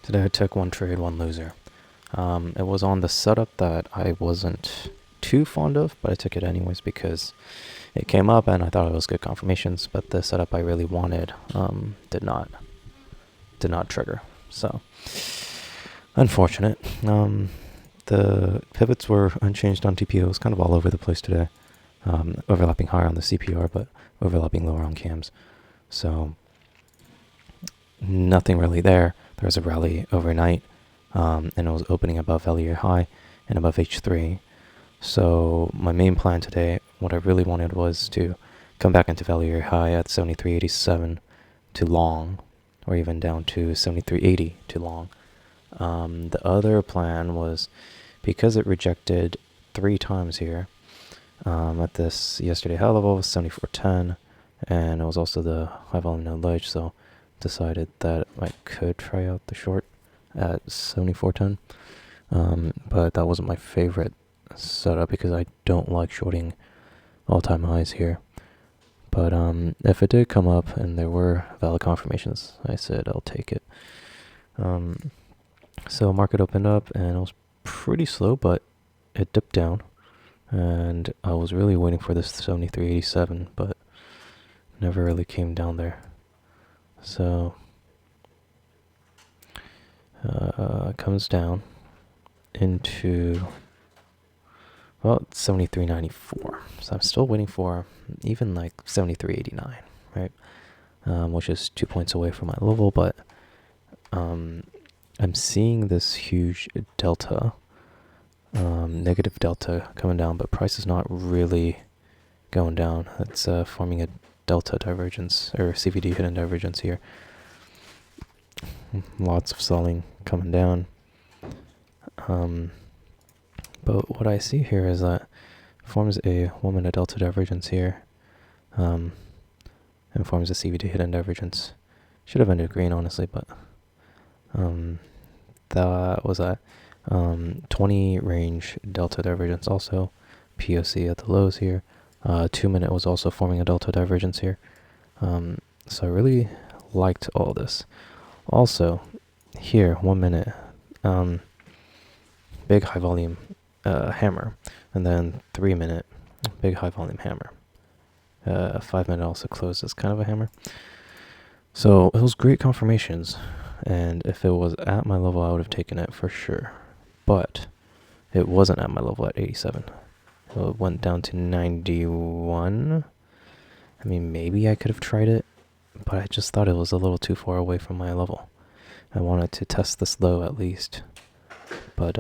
Today I took one trade, one loser. It was on the setup that I wasn't too fond of, but I took it anyways because it came up and I thought it was good confirmations, but the setup I really wanted did not trigger. So, unfortunate. The pivots were unchanged on TPO. It was kind of all over the place today. Overlapping higher on the CPR, but overlapping lower on cams. So, nothing really there. There was a rally overnight, and it was opening above value high and above H3. So my main plan today, what I really wanted was to come back into value high at 73.87 to long, or even down to 73.80 to long. The other plan was, because it rejected 3 times here at this yesterday high level, 74.10, and it was also the high volume no ledge, so decided that I could try out the short at 74.10, but that wasn't my favorite setup because I don't like shorting all-time highs here. But if it did come up and there were valid confirmations, I said I'll take it. So market opened up and it was pretty slow, but it dipped down, and I was really waiting for this 73.87, but never really came down there. So comes down into, well, 73.94. So I'm still waiting for even like 73.89, right? Which is 2 points away from my level, but I'm seeing this huge delta, negative delta coming down, but price is not really going down. It's forming a delta divergence, or CVD hidden divergence here. Lots of selling coming down. But what I see here is that it forms a 1 minute delta divergence here, and forms a CVD hidden divergence. Should have ended green, honestly, but that was a 20 range delta divergence also. POC at the lows here. 2 minute was also forming a delta divergence here. So I really liked all this. Also, here, 1 minute, big high volume hammer, and then 3 minute, big high volume hammer. 5 minute also closed as kind of a hammer. So it was great confirmations, and if it was at my level, I would have taken it for sure. But it wasn't at my level at 87. It went down to 91. I mean, maybe I could have tried it, but I just thought it was a little too far away from my level. I wanted to test this low at least, but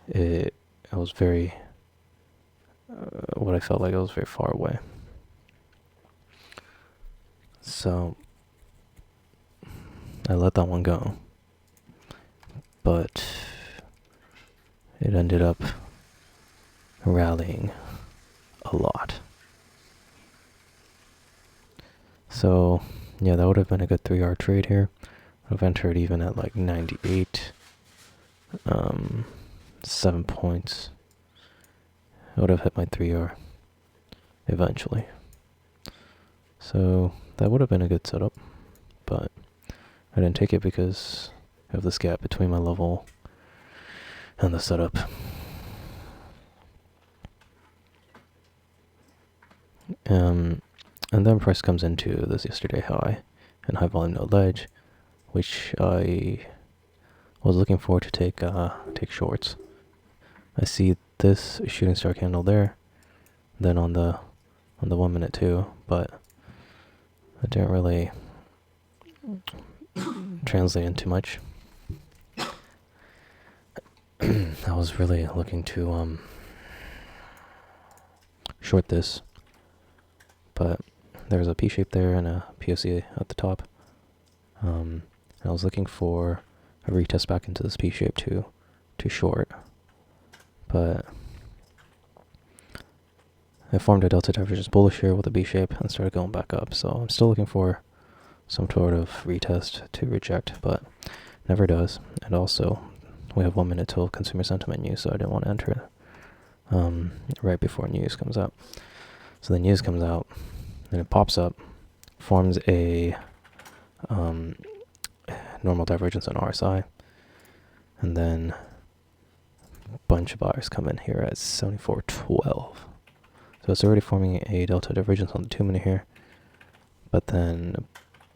it was very, what I felt like it was very far away. So I let that one go, but it ended up rallying a lot. So yeah, that would have been a good 3R trade here. I've entered even at like 98, 7 points. I would have hit my 3R eventually. So that would have been a good setup, but I didn't take it because of this gap between my level and the setup. And then price comes into this yesterday high and high volume no ledge, which I was looking for to take shorts. I see this shooting star candle there, then on the 1 minute too, but it didn't really translate into much. I was really looking to short this, but there's a P shape there and a POC at the top. And I was looking for a retest back into this P shape to short, but I formed a delta divergence bullish here with a B shape and started going back up. So I'm still looking for some sort of retest to reject, but never does. And also, we have 1 minute till consumer sentiment news, so I didn't want to enter right before news comes out. So the news comes out, and it pops up, forms a normal divergence on RSI. And then a bunch of buyers come in here at 74.12. So it's already forming a delta divergence on the 2-minute here. But then a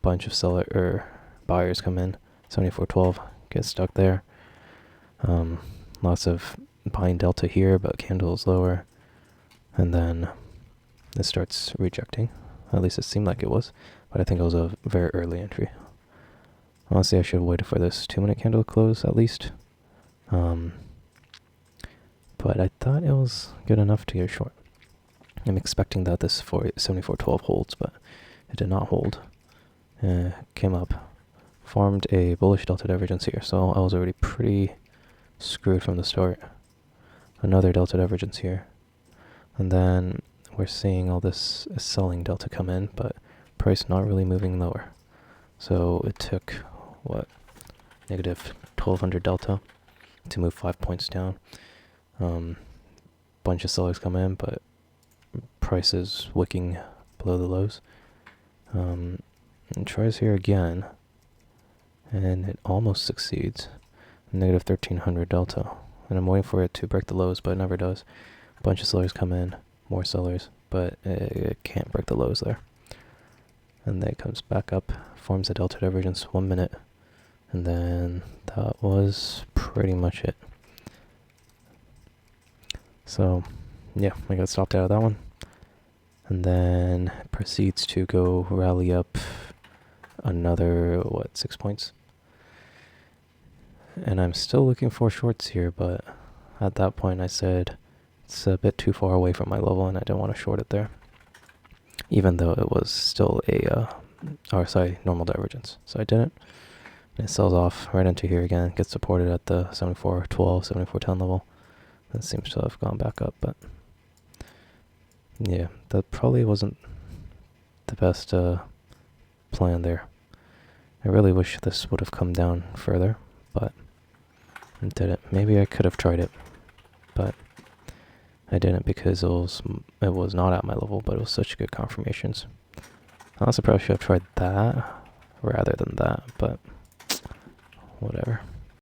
bunch of buyers come in, 74.12, get stuck there. Lots of buying delta here, but candle is lower. And then it starts rejecting. At least it seemed like it was. But I think it was a very early entry. Honestly, I should have waited for this 2-minute candle to close at least. But I thought it was good enough to get short. I'm expecting that this 74.12 holds, but it did not hold. Came up, formed a bullish delta divergence here, so I was already pretty screwed from the start. Another delta divergence here. And then we're seeing all this selling delta come in, but price not really moving lower. So it took, negative 1200 delta to move 5 points down. Bunch of sellers come in, but price is wicking below the lows. And tries here again, and it almost succeeds. Negative 1300 delta. And I'm waiting for it to break the lows, but it never does. A bunch of sellers come in, more sellers, but it can't break the lows there. And then it comes back up, forms a delta divergence 1 minute, and then that was pretty much it. So yeah, I got stopped out of that one. And then proceeds to go rally up another, 6 points. And I'm still looking for shorts here, but at that point I said it's a bit too far away from my level and I didn't want to short it there. Even though it was still a RSI normal divergence. So I didn't. And it sells off right into here again, gets supported at the 74.12, 74.10 level. That seems to have gone back up, but yeah, that probably wasn't the best plan there. I really wish this would have come down further, but it didn't. Maybe I could have tried it, but I didn't because it was not at my level, but it was such good confirmations. Honestly, probably should have tried that rather than that, but whatever.